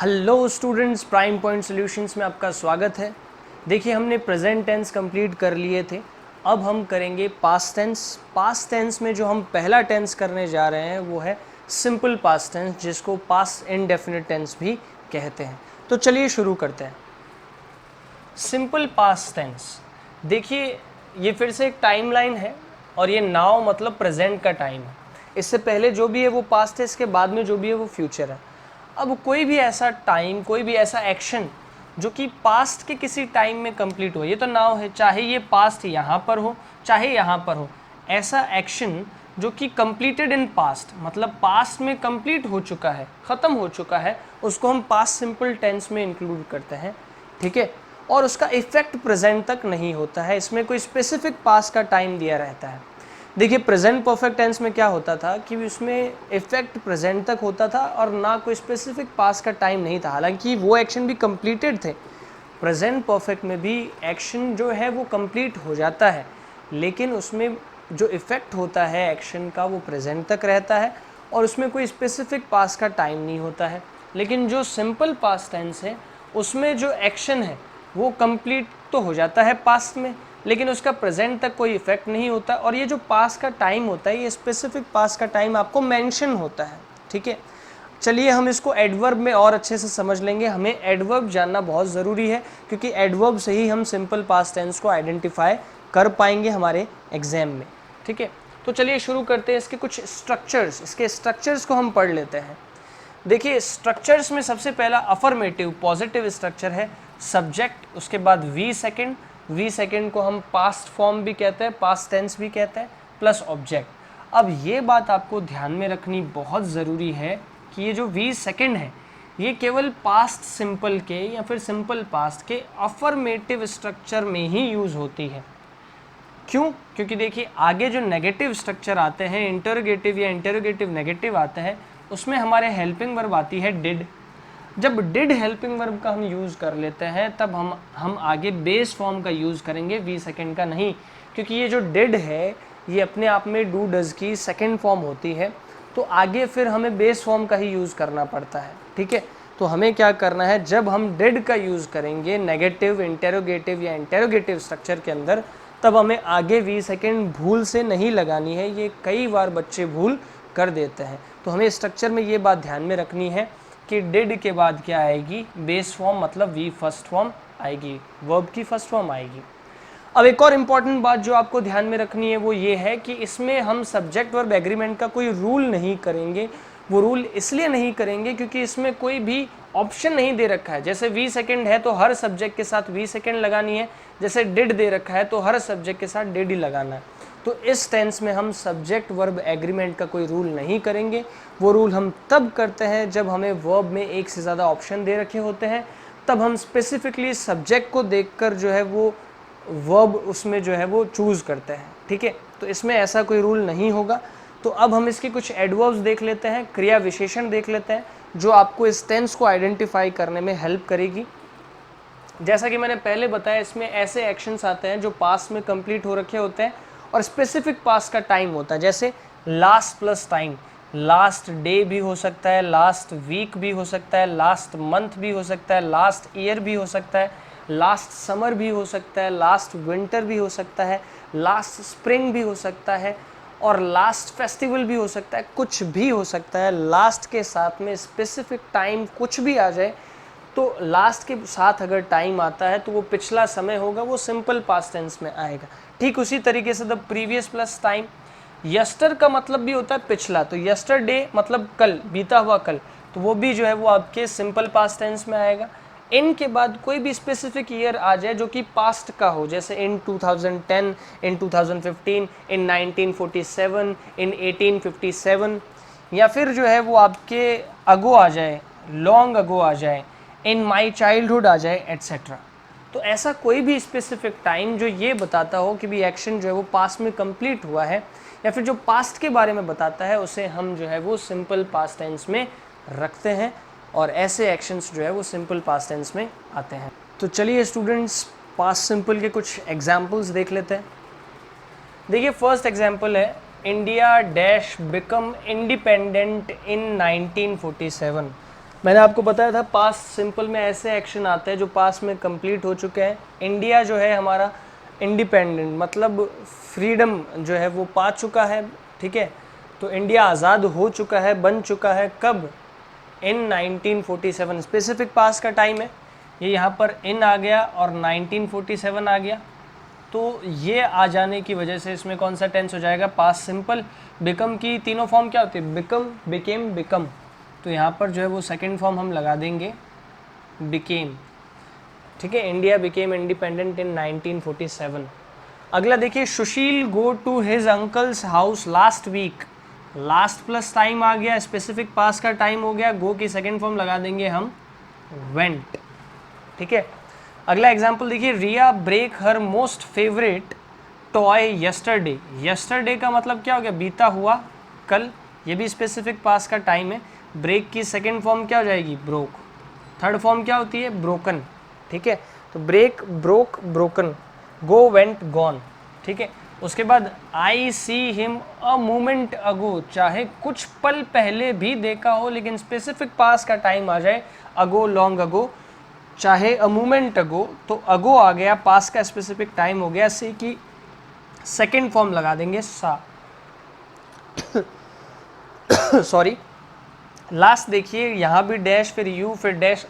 Hello students, prime point solutions में आपका स्वागत है। देखिए, हमने प्रेजेंट टेंस कंप्लीट कर लिए थे। अब हम करेंगे पास्ट टेंस। पास्ट टेंस में जो हम पहला टेंस करने जा रहे हैं वो है सिंपल पास्ट टेंस, जिसको पास्ट इंडेफिनिट टेंस भी कहते हैं। तो चलिए शुरू करते हैं। सिंपल पास्ट टेंस, देखिए ये फिर से एक टाइमलाइन है और ये नाउ मतलब प्रेजेंट का टाइम है। इससे पहले जो भी है वो पास्ट है, इसके बाद में जो भी है वो फ्यूचर है। अब कोई भी ऐसा टाइम, कोई भी ऐसा एक्शन जो कि पास्ट के किसी टाइम में कंप्लीट हो, ये तो नाउ है, चाहे ये पास्ट यहाँ पर हो चाहे यहाँ पर हो, ऐसा एक्शन जो कि कंप्लीटेड इन पास्ट मतलब पास्ट में कंप्लीट हो चुका है, ख़त्म हो चुका है, उसको हम पास्ट सिंपल टेंस में इंक्लूड करते हैं। ठीक है, और उसका इफेक्ट प्रेजेंट तक नहीं होता है, इसमें कोई स्पेसिफिक पास्ट का टाइम दिया रहता है। देखिए, प्रेजेंट परफेक्ट टेंस में क्या होता था कि उसमें इफेक्ट प्रेजेंट तक होता था और ना कोई स्पेसिफिक पास्ट का टाइम नहीं था, हालांकि वो एक्शन भी कंप्लीटेड थे। प्रेजेंट परफेक्ट में भी एक्शन जो है वो कंप्लीट हो जाता है, लेकिन उसमें जो इफेक्ट होता है एक्शन का वो प्रेजेंट तक रहता है और उसमें कोई स्पेसिफिक पास्ट का टाइम नहीं होता है। लेकिन जो सिंपल पास्ट टेंस है उसमें जो एक्शन है वो कंप्लीट तो हो जाता है पास्ट में, लेकिन उसका प्रेजेंट तक कोई इफेक्ट नहीं होता और ये जो पास्ट का टाइम होता है ये स्पेसिफिक पास्ट का टाइम आपको मेंशन होता है। ठीक है, चलिए हम इसको एडवर्ब में और अच्छे से समझ लेंगे। हमें एडवर्ब जानना बहुत ज़रूरी है क्योंकि एडवर्ब से ही हम सिंपल पास्ट टेंस को आइडेंटिफाई कर पाएंगे हमारे एग्जाम में। ठीक है, तो चलिए शुरू करते हैं। इसके कुछ स्ट्रक्चर्स, इसके स्ट्रक्चर्स को हम पढ़ लेते हैं। देखिए, स्ट्रक्चर्स में सबसे पहला अफर्मेटिव पॉजिटिव स्ट्रक्चर है सब्जेक्ट, उसके बाद वी सेकेंड को हम पास्ट फॉर्म भी कहते हैं, पास्ट टेंस भी कहते हैं, प्लस ऑब्जेक्ट। अब ये बात आपको ध्यान में रखनी बहुत ज़रूरी है कि ये जो वी सेकेंड है ये केवल पास्ट सिंपल के या फिर सिंपल पास्ट के अफर्मेटिव स्ट्रक्चर में ही यूज़ होती है। क्यों? क्योंकि देखिए, आगे जो नेगेटिव स्ट्रक्चर आते हैं, इंटरोगेटिव या इंटरोगेटिव नेगेटिव आते हैं, उसमें हमारे हेल्पिंग वर्ब आती है डिड। जब डिड हेल्पिंग वर्ब का हम यूज़ कर लेते हैं तब हम आगे बेस फॉर्म का यूज़ करेंगे, वी सेकेंड का नहीं, क्योंकि ये जो डिड है ये अपने आप में डू डज की सेकेंड फॉर्म होती है, तो आगे फिर हमें बेस फॉर्म का ही यूज़ करना पड़ता है। ठीक है, तो हमें क्या करना है, जब हम डिड का यूज़ करेंगे नेगेटिव, इंटेरोगेटिव या इंटेरोगेटिव स्ट्रक्चर के अंदर, तब हमें आगे वी सेकेंड भूल से नहीं लगानी है। ये कई बार बच्चे भूल कर देते हैं, तो हमें स्ट्रक्चर में ये बात ध्यान में रखनी है कि डिड के बाद क्या आएगी, बेस फॉर्म मतलब वी फर्स्ट फॉर्म आएगी, वर्ब की फर्स्ट फॉर्म आएगी। अब एक और इम्पॉर्टेंट बात जो आपको ध्यान में रखनी है वो ये है कि इसमें हम सब्जेक्ट वर्ब एग्रीमेंट का कोई रूल नहीं करेंगे। वो रूल इसलिए नहीं करेंगे क्योंकि इसमें कोई भी ऑप्शन नहीं दे रखा है। जैसे वी सेकेंड है तो हर सब्जेक्ट के साथ वी सेकेंड लगानी है, जैसे डिड दे रखा है तो हर सब्जेक्ट के साथ डिड ही लगाना है। तो इस टेंस में हम सब्जेक्ट वर्ब एग्रीमेंट का कोई रूल नहीं करेंगे। वो रूल हम तब करते हैं जब हमें वर्ब में एक से ज़्यादा ऑप्शन दे रखे होते हैं, तब हम स्पेसिफिकली सब्जेक्ट को देखकर जो है वो वर्ब उसमें जो है वो चूज़ करते हैं। ठीक है, तो इसमें ऐसा कोई रूल नहीं होगा। तो अब हम इसके कुछ एडवर्ब्स देख लेते हैं, क्रिया विशेषण देख लेते हैं, जो आपको इस टेंस को आइडेंटिफाई करने में हेल्प करेगी। जैसा कि मैंने पहले बताया, इसमें ऐसे एक्शंस आते हैं जो पास्ट में कंप्लीट हो रखे होते हैं और स्पेसिफिक पास्ट का टाइम होता है। जैसे last plus time, last day भी हो सकता है, लास्ट वीक भी हो सकता है, लास्ट मंथ भी हो सकता है, लास्ट ईयर भी हो सकता है, लास्ट समर भी हो सकता है, लास्ट विंटर भी हो सकता है, लास्ट स्प्रिंग भी हो सकता है और लास्ट फेस्टिवल भी हो सकता है। कुछ भी हो सकता है, लास्ट के साथ में स्पेसिफिक टाइम कुछ भी आ जाए तो लास्ट के साथ अगर टाइम आता है तो वो पिछला समय होगा, वो सिंपल पास्ट टेंस में आएगा। ठीक उसी तरीके से द प्रीवियस प्लस टाइम, यस्टर का मतलब भी होता है पिछला, तो यस्टरडे मतलब कल, बीता हुआ कल, तो वो भी जो है वो आपके सिंपल पास्ट टेंस में आएगा। इन के बाद कोई भी स्पेसिफिक ईयर आ जाए जो कि पास्ट का हो, जैसे इन 2010, इन 2015, इन 1947, इन 1857, या फिर जो है वो आपके अगो आ जाए, लॉन्ग अगो आ जाए, इन माई चाइल्डहुड आ जाए, एट्सेट्रा। तो ऐसा कोई भी स्पेसिफिक टाइम जो ये बताता हो कि भी एक्शन जो है वो पास्ट में कंप्लीट हुआ है या फिर जो पास्ट के बारे में बताता है, उसे हम जो है वो सिंपल पास्ट टेंस में रखते हैं और ऐसे एक्शंस जो है वो सिंपल पास्ट टेंस में आते हैं। तो चलिए स्टूडेंट्स, पास्ट सिंपल के कुछ एग्जाम्पल्स देख लेते हैं। देखिए, फर्स्ट एग्जाम्पल है India dash become independent in 1947। मैंने आपको बताया था पास्ट सिंपल में ऐसे एक्शन आते हैं जो पास्ट में कंप्लीट हो चुके हैं। इंडिया जो है हमारा इंडिपेंडेंट मतलब फ्रीडम जो है वो पा चुका है, ठीक है। तो इंडिया आज़ाद हो चुका है, बन चुका है कब? इन 1947। स्पेसिफिक पास्ट का टाइम है, ये यहाँ पर इन आ गया और 1947 आ गया। तो ये आ जाने की वजह से इसमें कौन सा टेंस हो जाएगा? Past simple. बिकम की तीनों फॉर्म क्या होती है? Become, became, become. तो यहाँ पर जो है वो सेकंड फॉर्म हम लगा देंगे बिकेम, ठीक है। India became independent in 1947। अगला देखिए, Sushil go to his uncle's house last week. Last plus time आ गया, स्पेसिफिक पास का टाइम हो गया, गो की सेकंड फॉर्म लगा देंगे हम वेंट, ठीक है। अगला एग्जाम्पल देखिए, Riya break her most favourite toy yesterday. Yesterday का मतलब क्या हो गया? बीता हुआ कल, ये भी स्पेसिफिक पास का टाइम है। ब्रेक की सेकंड फॉर्म क्या हो जाएगी? ब्रोक। थर्ड फॉर्म क्या होती है? ब्रोकन, ठीक है। तो ब्रेक, ब्रोक, ब्रोकन, गो, वेंट, गॉन, ठीक है। उसके बाद आई सी हिम अ मोमेंट अगो, चाहे कुछ पल पहले भी देखा हो लेकिन स्पेसिफिक पास का टाइम आ जाए, अगो, लॉन्ग अगो, चाहे अ मोमेंट अगो, तो अगो आ गया, पास का स्पेसिफिक टाइम हो गया, सी की सेकेंड फॉर्म लगा देंगे सा। सॉरी। लास्ट देखिए, यहाँ भी डैश, फिर यू, फिर डैश,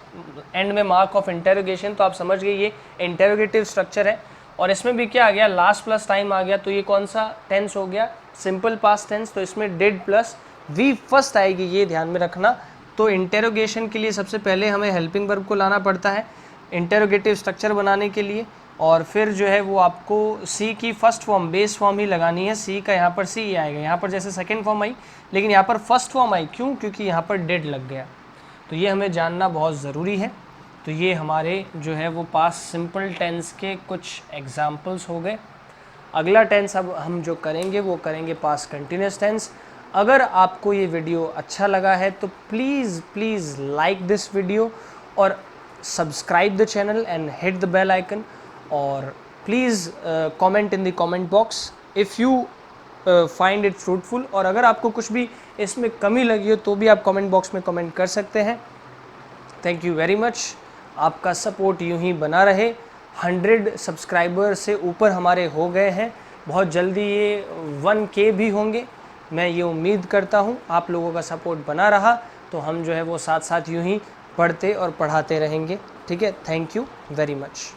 एंड में मार्क ऑफ इंटेरोगेशन। तो आप समझ गए ये इंटेरोगेटिव स्ट्रक्चर है। और इसमें भी क्या आ गया? लास्ट प्लस टाइम आ गया। तो ये कौन सा टेंस हो गया? Simple past tense. तो इसमें डिड प्लस वी फर्स्ट आएगी, ये ध्यान में रखना। तो इंटेरोगेशन के लिए सबसे पहले हमें हेल्पिंग वर्ब को लाना पड़ता है इंटेरोगेटिव स्ट्रक्चर बनाने के लिए, और फिर जो है वो आपको सी की फर्स्ट फॉर्म, बेस फॉर्म ही लगानी है। सी का यहाँ पर सी ही आएगा, यहाँ पर जैसे सेकंड फॉर्म आई लेकिन यहाँ पर फर्स्ट फॉर्म आई, क्यों? क्योंकि यहाँ पर डेड लग गया। तो ये हमें जानना बहुत ज़रूरी है। तो ये हमारे जो है वो पास्ट सिंपल टेंस के कुछ एग्जाम्पल्स हो गए। अगला टेंस अब हम जो करेंगे वो करेंगे पास्ट कंटिन्यूस टेंस। अगर आपको ये वीडियो अच्छा लगा है तो please please like this video और subscribe the channel and hit the bell icon, और please comment in the comment box if you find it fruitful. और अगर आपको कुछ भी इसमें कमी लगी हो तो भी आप कमेंट बॉक्स में कमेंट कर सकते हैं। Thank you very much. आपका सपोर्ट यूं ही बना रहे। 100 सब्सक्राइबर से ऊपर हमारे हो गए हैं, बहुत जल्दी ये 1K भी होंगे। मैं ये उम्मीद करता हूँ आप लोगों का सपोर्ट बना रहा तो हम जो है वो साथ साथ यूं ही पढ़ते और पढ़ाते रहेंगे, ठीक है। Thank you very much.